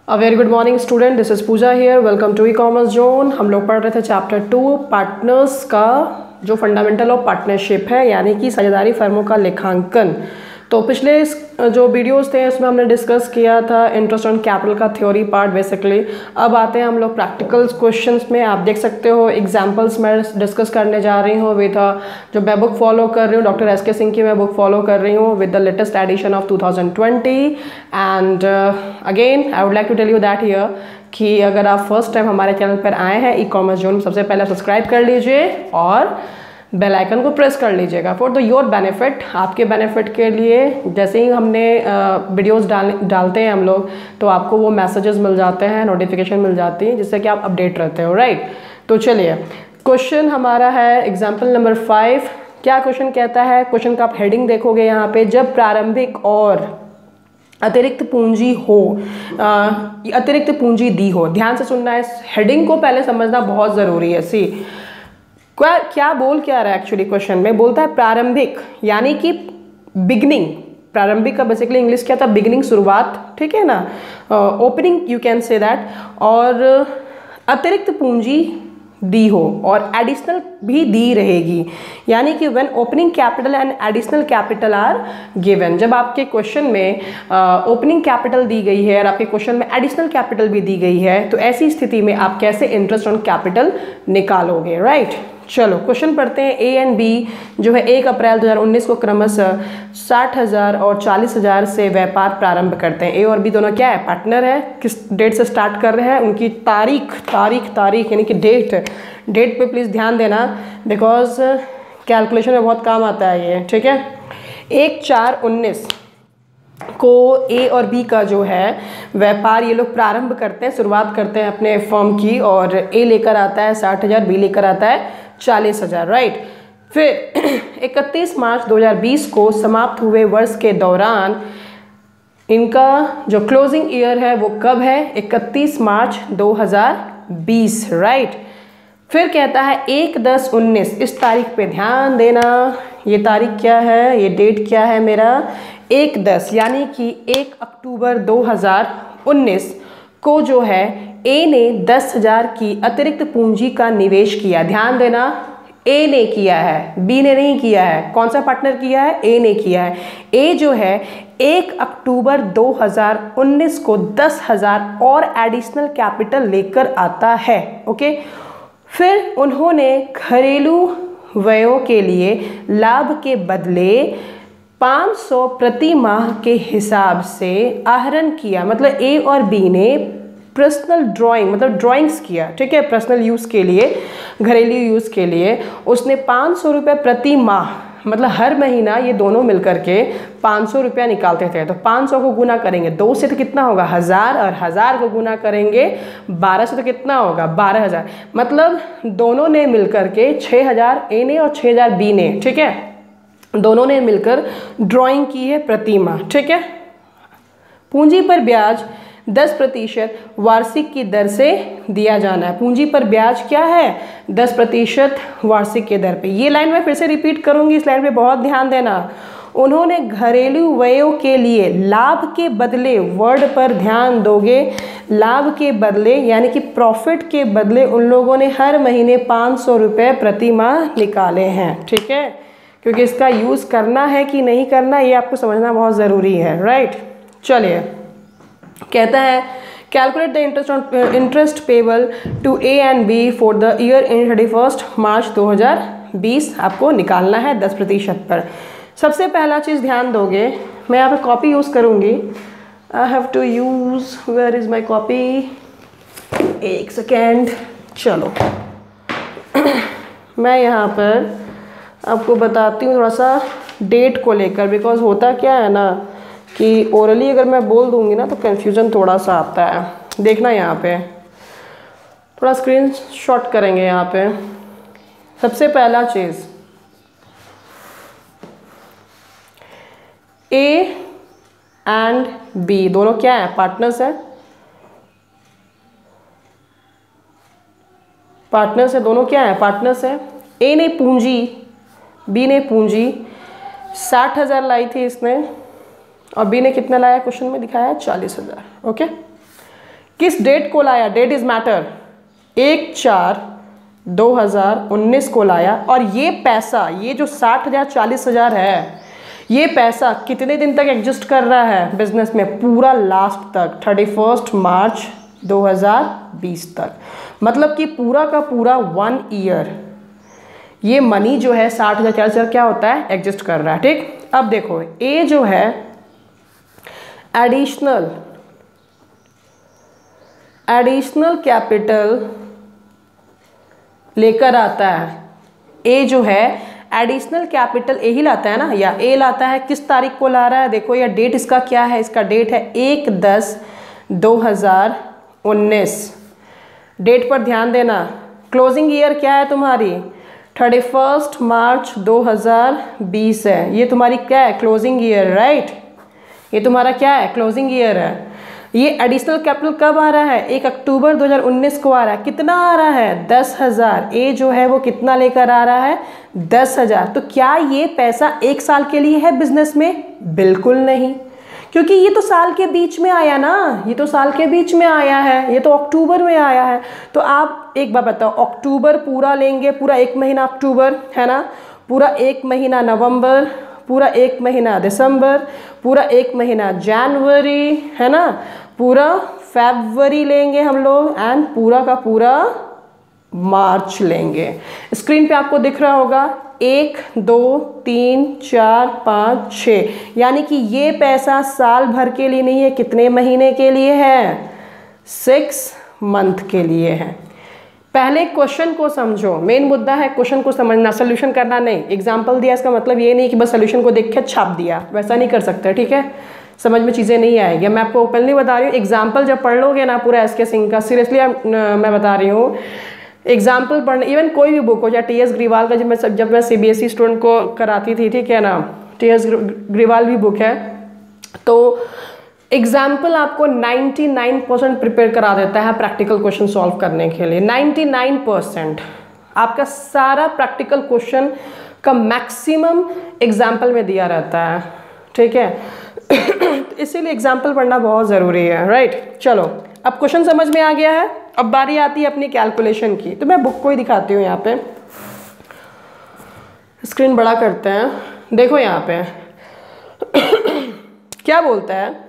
A very good morning student, this is Pooja here. Welcome to e commerce zone. हम लोग पढ़ रहे थे चैप्टर 2 पार्टनर्स का, जो फंडामेंटल ऑफ पार्टनरशिप है, यानी कि साझेदारी फर्मों का लेखांकन। तो पिछले जो वीडियोस थे उसमें हमने डिस्कस किया था इंटरेस्ट ऑन कैपिटल का थ्योरी पार्ट बेसिकली। अब आते हैं हम लोग प्रैक्टिकल्स क्वेश्चंस में। आप देख सकते हो एग्जांपल्स मैं डिस्कस करने जा रही हूँ विद जो मैं बुक फॉलो कर रही हूँ, डॉक्टर एस के सिंह की मैं बुक फॉलो कर रही हूँ with the latest edition of 2020। And again I would like to tell you that here कि अगर आप फर्स्ट टाइम हमारे चैनल पर आए हैं ई कॉमर्स जोन, सबसे पहले सब्सक्राइब कर लीजिए और बेल आइकन को प्रेस कर लीजिएगा फॉर द योर बेनिफिट, आपके बेनिफिट के लिए। जैसे ही हमने वीडियोस डालते हैं हम लोग, तो आपको वो मैसेजेस मिल जाते हैं, नोटिफिकेशन मिल जाती है, जिससे कि आप अपडेट रहते हो, राइट। तो चलिए, क्वेश्चन हमारा है एग्जाम्पल नंबर 5। क्या क्वेश्चन कहता है? क्वेश्चन का आप हेडिंग देखोगे यहाँ पे, जब प्रारंभिक और अतिरिक्त पूंजी हो, अतिरिक्त पूंजी दी हो। ध्यान से सुनना है, इस हेडिंग को पहले समझना बहुत ज़रूरी है। सी क्या बोल क्या रहा है एक्चुअली क्वेश्चन में? बोलता है प्रारंभिक यानी कि बिगनिंग। प्रारंभिक का बेसिकली इंग्लिश क्या था? बिगनिंग, शुरुआत, ठीक है ना, opening you can say that. और अतिरिक्त पूंजी दी हो और एडिशनल भी दी रहेगी, यानी कि when opening capital and additional capital R given. जब आपके क्वेश्चन में ओपनिंग कैपिटल दी गई है और आपके क्वेश्चन में एडिशनल कैपिटल भी दी गई है, तो ऐसी स्थिति में आप कैसे इंटरेस्ट ऑन कैपिटल निकालोगे, राइट। चलो क्वेश्चन पढ़ते हैं। ए एंड बी जो है 1 अप्रैल 2019 को क्रमशः 60,000 और 40,000 से व्यापार प्रारंभ करते हैं। ए और बी दोनों क्या है? पार्टनर है। किस डेट से स्टार्ट कर रहे हैं? उनकी तारीख यानी कि डेट पे प्लीज़ ध्यान देना, बिकॉज कैलकुलेशन में बहुत काम आता है ये, ठीक है। 1/4/19 को ए और बी का जो है व्यापार ये लोग प्रारंभ करते हैं, शुरुआत करते हैं अपने फर्म की। और ए लेकर आता है 60,000, बी लेकर आता है 40,000, राइट। फिर 31 मार्च 2020 को समाप्त हुए वर्ष के दौरान इनका जो क्लोजिंग ईयर है वो कब है? 31 मार्च 2020, राइट। फिर कहता है 1/10/19, इस तारीख पे ध्यान देना। ये तारीख क्या है? ये डेट क्या है मेरा? 1/10 यानी कि 1 अक्टूबर 2019 को जो है ए ने 10,000 की अतिरिक्त पूंजी का निवेश किया। ध्यान देना, ए ने किया है, बी ने नहीं किया है। कौन सा पार्टनर किया है? ए ने किया है। ए जो है 1 अक्टूबर 2019 को 10,000 और एडिशनल कैपिटल लेकर आता है, ओके। फिर उन्होंने घरेलू व्ययों के लिए लाभ के बदले 500 प्रति माह के हिसाब से आहरण किया। मतलब ए और बी ने पर्सनल ड्राइंग, मतलब ड्राइंग्स किया, ठीक है, पर्सनल यूज़ के लिए, घरेलू यूज़ के लिए। उसने 500 रुपये प्रति माह, मतलब हर महीना ये दोनों मिलकर के 500 रुपया निकालते थे। तो 500 को गुना करेंगे 2 से तो कितना होगा? 1000, और 1000 को गुना करेंगे 12 से तो कितना होगा? 12,000। मतलब दोनों ने मिलकर के 6,000 ए ने और 6,000 बी ने, ठीक है, दोनों ने मिलकर ड्राइंग की है प्रति माह, ठीक है। पूंजी पर ब्याज 10% वार्षिक की दर से दिया जाना है। पूंजी पर ब्याज क्या है? 10% वार्षिक के दर पे। ये लाइन मैं फिर से रिपीट करूंगी, इस लाइन पे बहुत ध्यान देना। उन्होंने घरेलू व्ययों के लिए लाभ के बदले, वर्ड पर ध्यान दोगे, लाभ के बदले यानी कि प्रॉफिट के बदले उन लोगों ने हर महीने 500 रुपये प्रति माह निकाले हैं, ठीक है। क्योंकि इसका यूज़ करना है कि नहीं करना ये आपको समझना बहुत ज़रूरी है, राइट। चलिए, कहता है calculate the interest payable to A and B for the year in 31 March 2020। आपको निकालना है 10% पर। सबसे पहला चीज़ ध्यान दोगे, मैं यहाँ पे कॉपी यूज़ करूँगी। I have to use, where is my copy? एक सेकेंड, चलो मैं यहाँ पर आपको बताती हूँ थोड़ा सा डेट को लेकर, बिकॉज होता क्या है ना कि ओरली अगर मैं बोल दूंगी ना तो कन्फ्यूज़न थोड़ा सा आता है। देखना यहाँ पे थोड़ा स्क्रीन शॉट करेंगे। यहाँ पे सबसे पहला चीज़, ए एंड बी दोनों क्या है? पार्टनर्स है। पार्टनर्स है, दोनों क्या है? पार्टनर्स है। ए ने पूंजी, बी ने पूंजी 60,000 लाई थी इसने, और बी ने कितना लाया? क्वेश्चन में दिखाया है 40,000, ओके। किस डेट को लाया, डेट इज मैटर, 1/4/2019 को लाया। और ये पैसा, ये जो 60,000 40,000 है, ये पैसा कितने दिन तक एग्जिस्ट कर रहा है बिजनेस में, पूरा लास्ट तक 31 मार्च 2020 तक, मतलब कि पूरा का पूरा 1 ईयर ये मनी जो है 60,000 40,000 क्या होता है, एग्जिस्ट कर रहा है। ठीक, अब देखो ए जो है एडिशनल कैपिटल लेकर आता है। ए जो है एडिशनल कैपिटल ए ही लाता है ना, या ए लाता है, किस तारीख को ला रहा है, देखो या डेट इसका क्या है, इसका डेट है 1/10/2019। डेट पर ध्यान देना। क्लोजिंग ईयर क्या है तुम्हारी, 31 मार्च 2020 है, ये तुम्हारी क्या है, क्लोजिंग ईयर, राइट, ये तुम्हारा क्या है, क्लोजिंग ईयर है। ये एडिशनल कैपिटल कब आ रहा है, 1 अक्टूबर 2019 को आ रहा है। कितना आ रहा है, 10,000। ए जो है वो कितना लेकर आ रहा है, 10,000। तो क्या ये पैसा 1 साल के लिए है बिजनेस में, बिल्कुल नहीं, क्योंकि ये तो साल के बीच में आया ना, ये तो साल के बीच में आया है, ये तो अक्टूबर में आया है। तो आप एक बार बताओ, अक्टूबर पूरा लेंगे, पूरा 1 महीना अक्टूबर है ना, पूरा 1 महीना नवंबर, पूरा 1 महीना दिसंबर, पूरा 1 महीना जनवरी है ना, पूरा फरवरी लेंगे हम लोग, एंड पूरा का पूरा मार्च लेंगे। स्क्रीन पे आपको दिख रहा होगा 1 2 3 4 5 6, यानी कि ये पैसा साल भर के लिए नहीं है, कितने महीने के लिए है, 6 मंथ के लिए है। पहले क्वेश्चन को समझो, मेन मुद्दा है क्वेश्चन को समझना, सोल्यूशन करना नहीं। एग्जाम्पल दिया इसका मतलब ये नहीं कि बस सोल्यूशन को देख के छाप दिया, वैसा नहीं कर सकते, ठीक है, समझ में चीज़ें नहीं आएगी। मैं आपको ओपनली बता रही हूँ, एग्जाम्पल जब पढ़ लोगे ना पूरा एसके सिंह का, सीरियसली मैं बता रही हूँ, एग्जाम्पल पढ़ने, इवन कोई भी बुक हो, चाहे टी एस ग्रीवाल का, जब मैं CBSE स्टूडेंट को कराती थी, ठीक है ना, टी एस ग्रीवाल भी बुक है, तो एग्जाम्पल आपको 99% प्रिपेयर करा देता है प्रैक्टिकल क्वेश्चन सॉल्व करने के लिए। 99% आपका सारा प्रैक्टिकल क्वेश्चन का मैक्सिमम एग्जाम्पल में दिया रहता है, ठीक है। इसीलिए एग्जाम्पल पढ़ना बहुत ज़रूरी है, राइट। चलो अब क्वेश्चन समझ में आ गया है, अब बारी आती है अपनी कैलकुलेशन की। तो मैं बुक को ही दिखाती हूँ, यहाँ पे स्क्रीन बड़ा करते हैं, देखो यहाँ पे क्या बोलता है,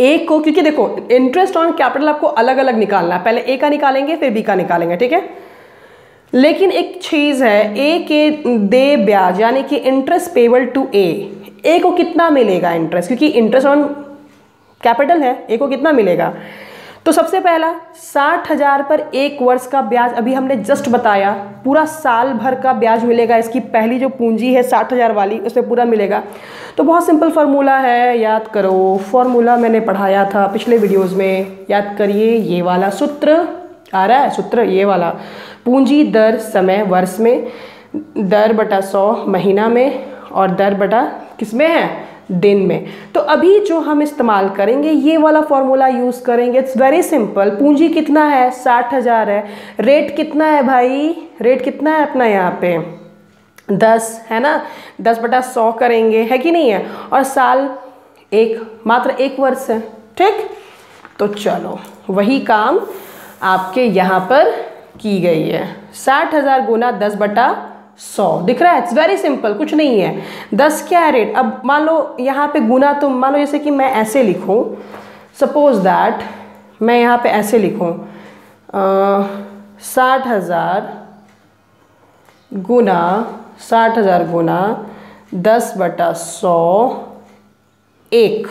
ए को, क्योंकि देखो इंटरेस्ट ऑन कैपिटल आपको अलग अलग निकालना है, पहले ए का निकालेंगे फिर बी का निकालेंगे, ठीक है। लेकिन एक चीज है, ए के दे ब्याज, यानी कि इंटरेस्ट पेबल टू ए को कितना मिलेगा इंटरेस्ट, क्योंकि इंटरेस्ट ऑन कैपिटल है, ए को कितना मिलेगा। तो सबसे पहला 60,000 पर 1 वर्ष का ब्याज, अभी हमने जस्ट बताया, पूरा साल भर का ब्याज मिलेगा। इसकी पहली जो पूंजी है 60,000 वाली, उसमें पूरा मिलेगा। तो बहुत सिंपल फार्मूला है, याद करो, फार्मूला मैंने पढ़ाया था पिछले वीडियोस में, याद करिए, ये वाला सूत्र आ रहा है, सूत्र ये वाला, पूंजी दर समय वर्ष में, दर बटा 100 महीना में, और दर बटा किस में है, दिन में। तो अभी जो हम इस्तेमाल करेंगे ये वाला फॉर्मूला यूज करेंगे। It's very simple. पूंजी कितना है, 60,000 है। रेट कितना है भाई, रेट कितना है अपना यहाँ पे 10 है ना, 10/100 करेंगे, है कि नहीं है, और साल मात्र 1 वर्ष है, ठीक। तो चलो वही काम आपके यहाँ पर की गई है, 60,000 गुना 10/100 दिख रहा है। इट्स वेरी सिंपल, कुछ नहीं है। 10 क्या है रेट, अब मान लो यहाँ पे गुना, तो मान लो जैसे कि मैं ऐसे लिखूँ, सपोज दैट मैं यहाँ पे ऐसे लिखूँ 60,000 गुना 10/100 1,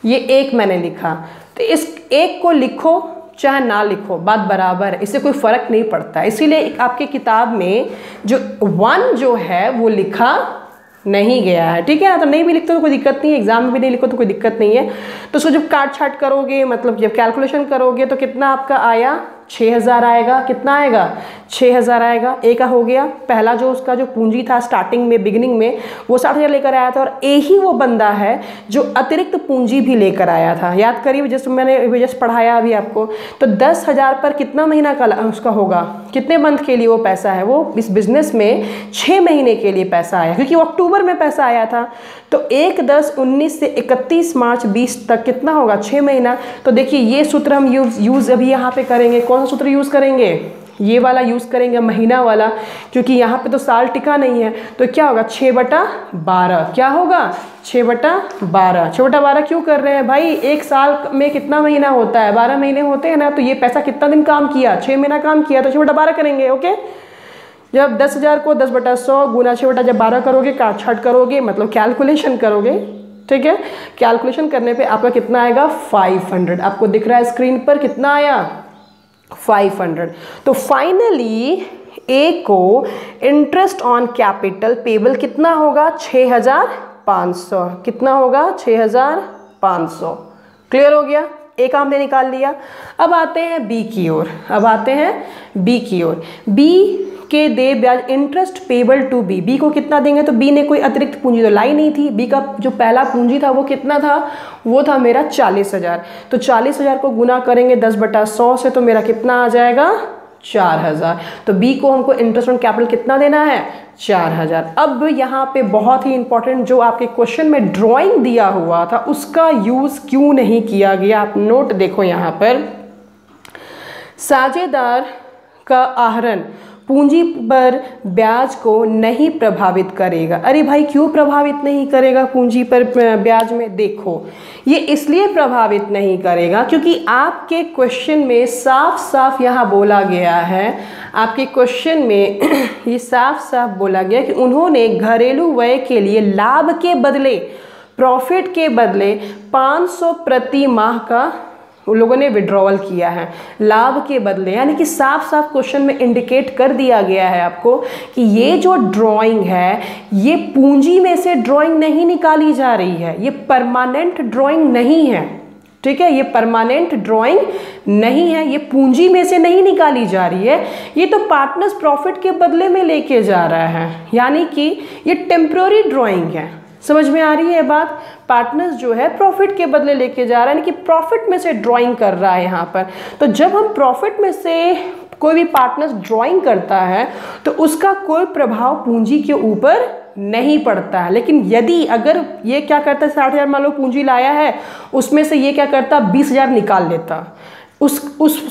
ये 1 मैंने लिखा। तो इस 1 को लिखो चाहे ना लिखो, बात बराबर है, इससे कोई फर्क नहीं पड़ता। इसीलिए आपके किताब में जो 1 जो है वो लिखा नहीं गया है, ठीक है ना। तो नहीं भी लिखते तो कोई दिक्कत नहीं है, एग्जाम में भी नहीं लिखो तो कोई दिक्कत नहीं है। तो उसको जब काट छाट करोगे, मतलब जब कैलकुलेशन करोगे, तो कितना आपका आया, 6,000 आएगा। कितना आएगा, 6,000 आएगा। ए का हो गया, पहला जो उसका जो पूंजी था स्टार्टिंग में, बिगिनिंग में, वो 60,000 लेकर आया था, और ए ही वो बंदा है जो अतिरिक्त पूंजी भी लेकर आया था। याद करिए, जैसे मैंने जस्ट पढ़ाया अभी आपको। तो 10,000 पर कितना महीना का उसका होगा, कितने मंथ के लिए वो पैसा है, वो इस बिजनेस में 6 महीने के लिए पैसा आया, क्योंकि वो अक्टूबर में पैसा आया था। तो 1/10/19 से 31 मार्च 20 तक कितना होगा, 6 महीना। तो देखिए ये सूत्र हम यूज़ अभी यहाँ पे करेंगे। कौन सा सूत्र यूज़ करेंगे, ये वाला यूज़ करेंगे, महीना वाला, क्योंकि यहाँ पे तो साल टिका नहीं है। तो क्या होगा, 6/12। क्या होगा, 6/12। 6/12 क्यों कर रहे हैं भाई, एक साल में कितना महीना होता है, 12 महीने होते हैं ना। तो ये पैसा कितना दिन काम किया, 6 महीना काम किया, तो 6/12 करेंगे। ओके, जब 10,000 को 10/100 गुना 6/12 करोगे, काट छाट करोगे, मतलब कैलकुलेशन करोगे, ठीक है। कैलकुलेशन करने पे आपका कितना आएगा, 500। आपको दिख रहा है स्क्रीन पर कितना आया, 500। तो फाइनली ए को इंटरेस्ट ऑन कैपिटल पेबल कितना होगा, 6,500। कितना होगा, 6,500। क्लियर हो गया, एक हमने निकाल लिया। अब आते हैं बी की ओर, बी के दे ब्याज interest payable to B. B को कितना देंगे, तो बी ने कोई अतिरिक्त पूंजी तो लाई नहीं थी। बी का जो पहला पूंजी था वो कितना था, वो था मेरा 40,000। तो 40,000 को गुना करेंगे 10/100 से, तो मेरा कितना आ जाएगा, 4,000। तो बी को हमको इंटरेस्ट ऑन कैपिटल कितना देना है, 4,000। अब यहाँ पे बहुत ही इंपॉर्टेंट, जो आपके क्वेश्चन में ड्राइंग दिया हुआ था उसका यूज क्यों नहीं किया गया, आप नोट देखो यहाँ पर। साझेदार का आहरण पूंजी पर ब्याज को नहीं प्रभावित करेगा। अरे भाई क्यों प्रभावित नहीं करेगा पूंजी पर ब्याज में, देखो ये इसलिए प्रभावित नहीं करेगा क्योंकि आपके क्वेश्चन में साफ साफ यहाँ बोला गया है, आपके क्वेश्चन में ये साफ साफ बोला गया कि उन्होंने घरेलू व्यय के लिए लाभ के बदले, प्रॉफिट के बदले 500 प्रति माह का उन लोगों ने विड्रॉवल किया है, लाभ के बदले। यानी कि साफ साफ क्वेश्चन में इंडिकेट कर दिया गया है आपको कि ये जो ड्राइंग है ये पूंजी में से ड्राइंग नहीं निकाली जा रही है, ये परमानेंट ड्राइंग नहीं है, ठीक है। ये परमानेंट ड्राइंग नहीं है, ये पूंजी में से नहीं निकाली जा रही है, ये तो पार्टनर्स प्रॉफिट के बदले में लेके जा रहा है। यानी कि ये टेम्पररी ड्राइंग है, समझ में आ रही है बात। पार्टनर्स जो है प्रॉफिट के बदले लेके जा रहा है, यानी कि प्रॉफिट में से ड्राइंग कर रहा है यहाँ पर। तो जब हम प्रॉफिट में से कोई भी पार्टनर्स ड्राइंग करता है तो उसका कोई प्रभाव पूंजी के ऊपर नहीं पड़ता है। लेकिन यदि अगर ये क्या करता है, 60,000 मान लो पूंजी लाया है, उसमें से ये क्या करता, 20,000 निकाल लेता। उस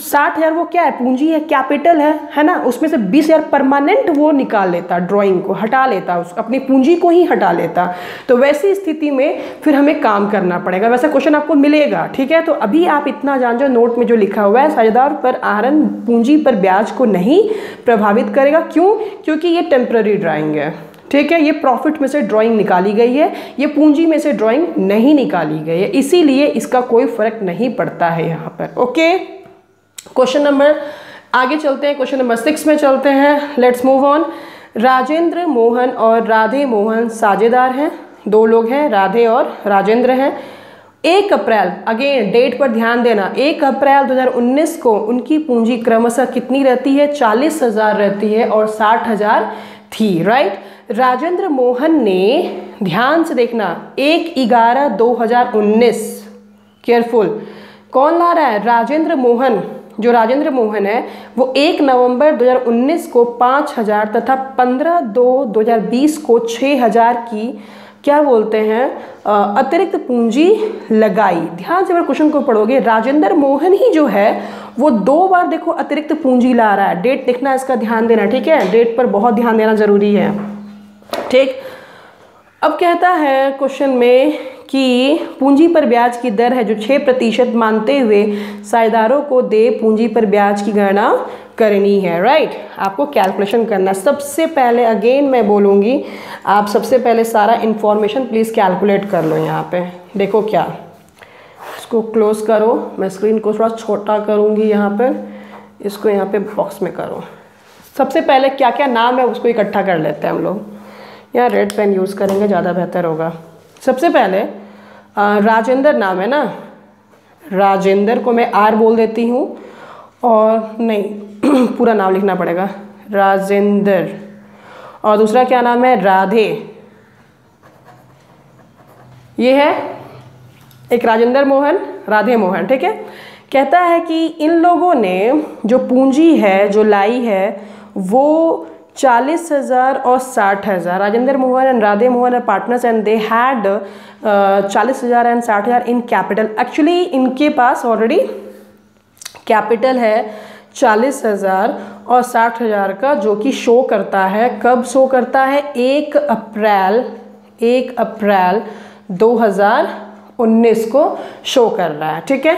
60,000 वो क्या है, पूंजी है, कैपिटल है ना, उसमें से 20,000 परमानेंट वो निकाल लेता, ड्राइंग को हटा लेता, उस अपनी पूंजी को ही हटा लेता। तो वैसी स्थिति में फिर हमें काम करना पड़ेगा, वैसा क्वेश्चन आपको मिलेगा, ठीक है। तो अभी आप इतना जान जाओ, नोट में जो लिखा हुआ है, साझेदार पर आहरण पूंजी पर ब्याज को नहीं प्रभावित करेगा। क्यों, क्योंकि ये टेम्पररी ड्राइंग है, ठीक है। ये प्रॉफिट में से ड्राइंग निकाली गई है, ये पूंजी में से ड्राइंग नहीं निकाली गई है, इसीलिए इसका कोई फर्क नहीं पड़ता है यहाँ पर। ओके, क्वेश्चन नंबर आगे चलते हैं, क्वेश्चन नंबर 6 में चलते हैं। Let's move on. Rajendra Mohan और राधे मोहन साझेदार हैं, दो लोग हैं, राधे और राजेंद्र हैं। 1 अप्रैल, अगेन डेट पर ध्यान देना, 1 अप्रैल 2019 को उनकी पूंजी क्रमशः कितनी रहती है, 40,000 रहती है और 60,000 थी, राइट। राजेंद्र मोहन ने, ध्यान से देखना, 1/11/2019, केयरफुल, कौन ला रहा है, राजेंद्र मोहन। जो राजेंद्र मोहन है वो 1 नवंबर 2019 को 5,000 तथा 15/2/2020 को 6,000 की क्या बोलते हैं अतिरिक्त पूंजी लगाई। ध्यान से अगर क्वेश्चन को पढ़ोगे, राजेंद्र मोहन ही जो है वो 2 बार देखो अतिरिक्त पूंजी ला रहा है। डेट देखना, इसका ध्यान देना, ठीक है, डेट पर बहुत ध्यान देना जरूरी है, ठीक। अब कहता है क्वेश्चन में कि पूंजी पर ब्याज की दर है जो 6% मानते हुए साझेदारों को दे पूंजी पर ब्याज की गणना करनी है, राइट। आपको कैलकुलेशन करना है। सबसे पहले अगेन मैं बोलूँगी, आप सबसे पहले सारा इन्फॉर्मेशन प्लीज़ कैलकुलेट कर लो। यहाँ पे देखो क्या, इसको क्लोज करो, मैं स्क्रीन को थोड़ा छोटा करूँगी यहाँ पर, इसको यहाँ पे बॉक्स में करो। सबसे पहले क्या क्या नाम है उसको इकट्ठा कर लेते हैं हम लोग। यहाँ रेड पेन यूज़ करेंगे, ज़्यादा बेहतर होगा। सबसे पहले राजेंद्र नाम है ना, राजेंद्र को मैं आर बोल देती हूँ, और नहीं पूरा नाम लिखना पड़ेगा, राजेंद्र। और दूसरा क्या नाम है, राधे। ये है एक राजेंद्र मोहन, राधे मोहन, ठीक है। कहता है कि इन लोगों ने जो पूंजी है जो लाई है वो 40,000 और 60,000, Rajendra Mohan and Radhe Mohan are partners and they had 40,000 and 60,000 in capital. Actually इनके पास ऑलरेडी कैपिटल है 40,000 और 60,000 का, जो कि शो करता है, कब शो करता है, 1 अप्रैल 2019 को शो कर रहा है। ठीक है,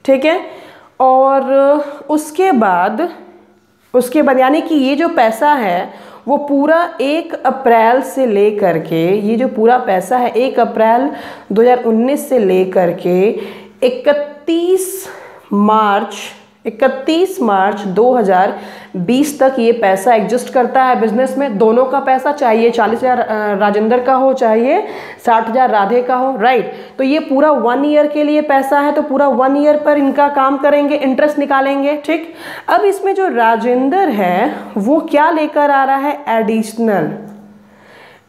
ठीक है। और उसके बाद यानी कि ये जो पैसा है वो पूरा 1 अप्रैल से लेकर के, ये जो पूरा पैसा है 1 अप्रैल 2019 से लेकर के 31 मार्च 2020 तक ये पैसा एग्जिस्ट करता है बिजनेस में। दोनों का पैसा, चाहिए 40,000 राजेंद्र का हो, चाहिए 60,000 राधे का हो, राइट। तो ये पूरा 1 ईयर के लिए पैसा है, तो पूरा 1 ईयर पर इनका काम करेंगे, इंटरेस्ट निकालेंगे। ठीक, अब इसमें जो राजेंद्र है वो क्या लेकर आ रहा है,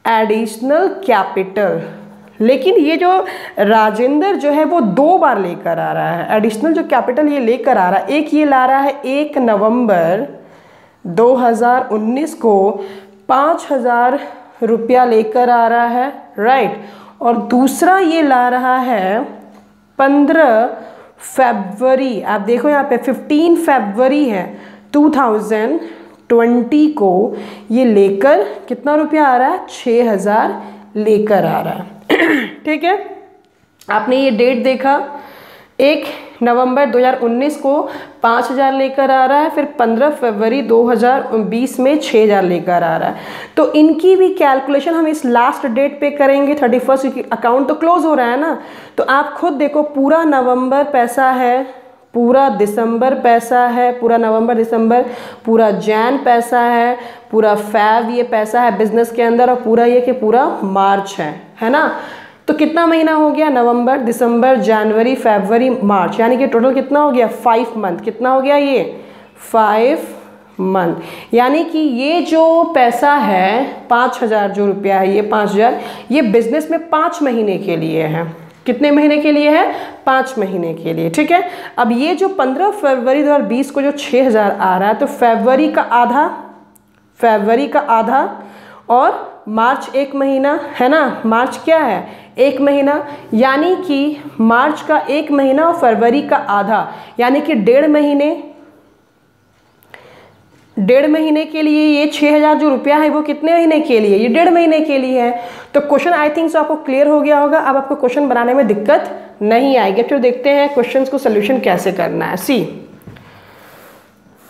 एडिशनल कैपिटल। लेकिन ये जो राजेंद्र जो है वो 2 बार लेकर आ रहा है एडिशनल जो कैपिटल ये लेकर आ रहा है। एक ये ला रहा है 1 नवंबर 2019 को 5,000 रुपया लेकर आ रहा है, राइट। और दूसरा ये ला रहा है 15 फरवरी, आप देखो यहाँ पे 15 फरवरी है 2020 को ये लेकर कितना रुपया आ रहा है, 6,000 लेकर आ रहा है। ठीक है, आपने ये डेट देखा, 1 नवंबर 2019 को 5,000 लेकर आ रहा है, फिर 15 फरवरी 2020 में 6,000 लेकर आ रहा है। तो इनकी भी कैलकुलेशन हम इस लास्ट डेट पे करेंगे 31, क्योंकि अकाउंट तो क्लोज हो रहा है ना। तो आप खुद देखो, पूरा नवंबर पैसा है, पूरा दिसंबर पैसा है, पूरा नवंबर दिसंबर, पूरा जैन पैसा है, पूरा फेब ये पैसा है बिजनेस के अंदर, और पूरा ये कि पूरा मार्च है ना। तो कितना महीना हो गया, नवंबर दिसंबर जनवरी फरवरी मार्च, यानी कि टोटल कितना हो गया, 5 मंथ। कितना हो गया ये, 5 मंथ। यानी कि ये जो पैसा है 5,000 जो रुपया है, ये 5,000 ये बिजनेस में 5 महीने के लिए है। कितने महीने के लिए है, 5 महीने के लिए। ठीक है, अब ये जो 15 फरवरी 2020 को जो 6,000 आ रहा है, तो फरवरी का आधा और मार्च 1 महीना है ना। मार्च क्या है, 1 महीना, यानी कि मार्च का 1 महीना और फरवरी का आधा, यानी कि 1.5 महीने के लिए ये 6,000 जो रुपया है वो कितने महीने के लिए, ये 1.5 महीने के लिए है। तो क्वेश्चन आई थिंक सो आपको क्लियर हो गया होगा। अब आपको क्वेश्चन बनाने में दिक्कत नहीं आएगी। फिर देखते हैं क्वेश्चंस को सोल्यूशन कैसे करना है। सी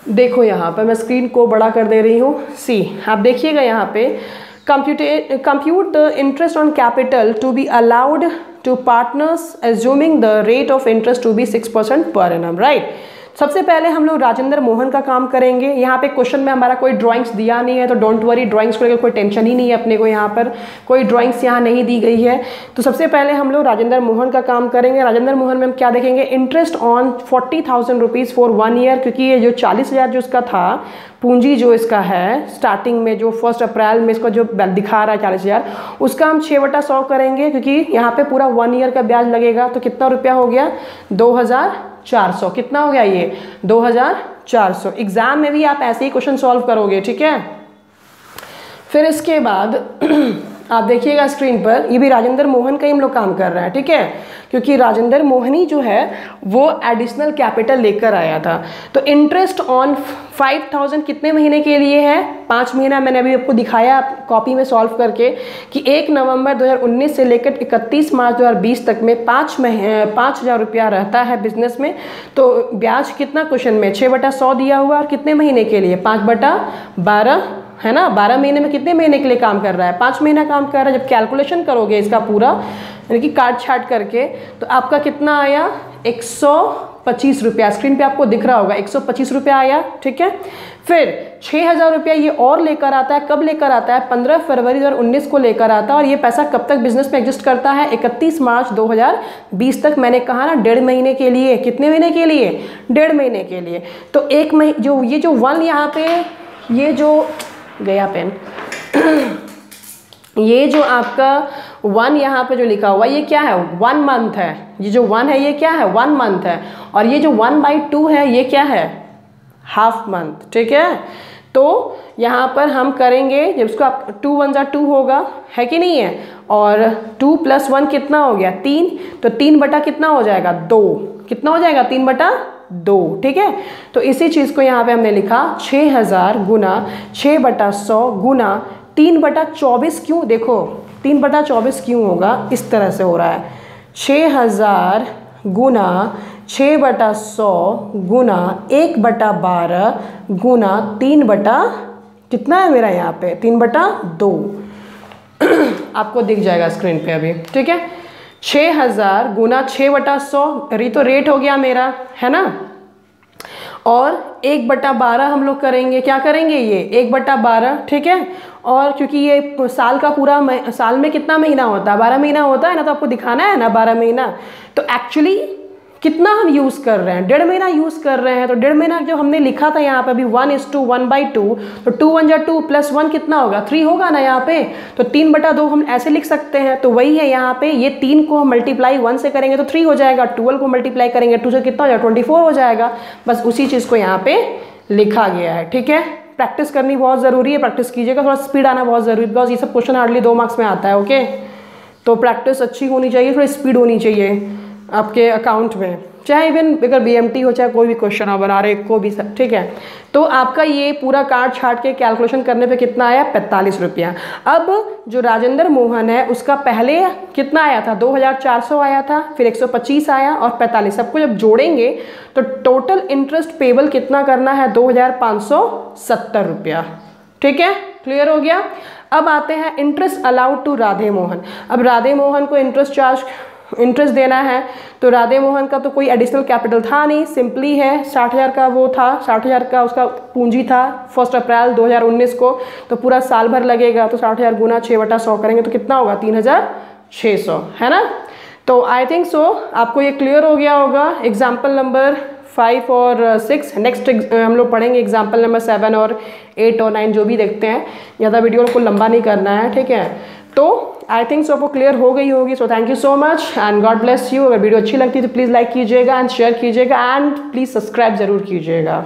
देखो, यहाँ पर मैं स्क्रीन को बड़ा कर दे रही हूँ। सी आप देखिएगा यहाँ पे, compute the interest on capital to be allowed to partners assuming the rate of interest to be 6% per annum, right। सबसे पहले हम लोग राजेंद्र मोहन का काम करेंगे। यहाँ पे क्वेश्चन में हमारा कोई ड्राइंग्स दिया नहीं है, तो डोंट वरी, ड्राइंग्स को लेकर कोई टेंशन ही नहीं है अपने को। यहाँ पर कोई ड्राइंग्स यहाँ नहीं दी गई है। तो सबसे पहले हम लोग राजेंद्र मोहन का काम करेंगे। राजेंद्र मोहन में हम क्या देखेंगे, interest on 40,000 rupees for 1 year, क्योंकि ये जो 40,000 जो इसका था पूंजी जो इसका है स्टार्टिंग में, जो 1 अप्रैल में इसका जो दिखा रहा है 40,000, उसका हम 6/100 करेंगे, क्योंकि यहाँ पे पूरा 1 ईयर का ब्याज लगेगा। तो कितना रुपया हो गया, 2,400। कितना हो गया ये, 2,400। एग्जाम में भी आप ऐसे ही क्वेश्चन सॉल्व करोगे, ठीक है। फिर इसके बाद आप देखिएगा स्क्रीन पर, ये भी राजेंद्र मोहन का ही हम लोग काम कर रहे हैं, ठीक है, क्योंकि राजेंद्र मोहन ही जो है वो एडिशनल कैपिटल लेकर आया था। तो इंटरेस्ट ऑन 5,000 कितने महीने के लिए है, 5 महीना। मैंने अभी आपको दिखाया कॉपी में सॉल्व करके कि 1 नवंबर 2019 से लेकर 31 मार्च 2020 तक में 5,000 रुपया रहता है बिजनेस में। तो ब्याज कितना क्वेश्चन में 6/100 दिया हुआ, और कितने महीने के लिए, 5/12 है ना। 12 महीने में कितने महीने के लिए काम कर रहा है, 5 महीना काम कर रहा है। जब कैलकुलेशन करोगे इसका पूरा, यानी कि काट छाट करके, तो आपका कितना आया, 125 रुपया। स्क्रीन पे आपको दिख रहा होगा 125 रुपया आया, ठीक है। फिर 6,000 रुपया ये और लेकर आता है, कब लेकर आता है, 15 फरवरी 2019 को लेकर आता है। और ये पैसा कब तक बिजनेस में एग्जिस्ट करता है, 31 मार्च 2020 तक। मैंने कहा ना 1.5 महीने के लिए। कितने महीने के लिए, 1.5 महीने के लिए। तो एक महीने जो ये जो 1 यहाँ पे, ये जो गया पेन ये जो आपका 1 यहाँ पे जो लिखा हुआ ये क्या है, 1 मंथ है। ये जो 1 है ये क्या है, 1 मंथ है। और ये जो 1/2 है ये क्या है, हाफ मंथ। ठीक है, तो यहाँ पर हम करेंगे जब इसको आप 2 1 जा 2 होगा, है कि नहीं है, और 2 + 1 कितना हो गया 3, तो 3 बटा कितना हो जाएगा 2, कितना हो जाएगा 3/2। ठीक है, तो इसी चीज़ को यहाँ पे हमने लिखा 6000 गुना 6/100 गुना 3/24। क्यों, देखो 3/24 क्यों होगा, इस तरह से हो रहा है 6000 गुना 6/100 गुना 1/12 गुना 3 बटा कितना है मेरा यहाँ पे 3/2 आपको दिख जाएगा स्क्रीन पे अभी। ठीक है, 6000 गुना 6/100 तो रेट हो गया मेरा, है ना, और 1/12 हम लोग करेंगे, क्या करेंगे ये 1/12। ठीक है, और क्योंकि ये साल का पूरा साल में कितना महीना होता है, 12 महीना होता है ना, तो आपको दिखाना है ना 12 महीना, तो एक्चुअली कितना हम यूज़ कर रहे हैं, 1.5 महीना यूज़ कर रहे हैं। तो 1.5 महीना जो हमने लिखा था यहाँ पे अभी 1:1/2, तो 2 1 जा 2 + 1 कितना होगा 3 होगा ना यहाँ पे, तो 3/2 हम ऐसे लिख सकते हैं। तो वही है यहाँ पे, ये 3 को हम मल्टीप्लाई 1 से करेंगे तो 3 हो जाएगा, 12 को मल्टीप्लाई करेंगे 2 से कितना हो जाएगा 24 हो जाएगा। बस उसी चीज़ को यहाँ पे लिखा गया है। ठीक है, प्रैक्टिस करनी बहुत ज़रूरी है, प्रैक्टिस कीजिएगा, थोड़ा स्पीड आना बहुत ज़रूरी है, बिकॉज ये सब क्वेश्चन हार्डली 2 मार्क्स में आता है। ओके, तो प्रैक्टिस अच्छी होनी चाहिए, थोड़ी स्पीड होनी चाहिए आपके अकाउंट में, चाहे इवन अगर BMT हो चाहे कोई भी क्वेश्चन हो बना रहे को भी सब। ठीक है, तो आपका ये पूरा काट छाट के कैलकुलेशन करने पे कितना आया 45 रुपया। अब जो राजेंद्र मोहन है उसका पहले कितना आया था 2400 आया था, फिर 125 आया और 45, सबको जब जोड़ेंगे तो टोटल इंटरेस्ट पेबल कितना करना है 2570 रुपया। ठीक है, क्लियर हो गया। अब आते हैं interest allowed to Radhe Mohan. अब राधे मोहन को इंटरेस्ट देना है, तो राधे मोहन का तो कोई एडिशनल कैपिटल था नहीं, सिंपली है 60,000 का वो था, 60,000 का उसका पूंजी था 1 अप्रैल 2019 को, तो पूरा साल भर लगेगा, तो 60,000 गुना 6/100 करेंगे तो कितना होगा 3600, है ना। तो आई थिंक सो आपको ये क्लियर हो गया होगा। एग्जाम्पल नंबर 5 और 6 नेक्स्ट हम लोग पढ़ेंगे, एग्जाम्पल नंबर 7 और 8 और 9 जो भी देखते हैं, ज़्यादा वीडियो को लंबा नहीं करना है। ठीक है, तो आई थिंक सो आपको क्लियर हो गई होगी। So thank you so much and God bless you. अगर वीडियो अच्छी लगती है तो प्लीज़ लाइक कीजिएगा एंड शेयर कीजिएगा एंड प्लीज़ सब्सक्राइब ज़रूर कीजिएगा।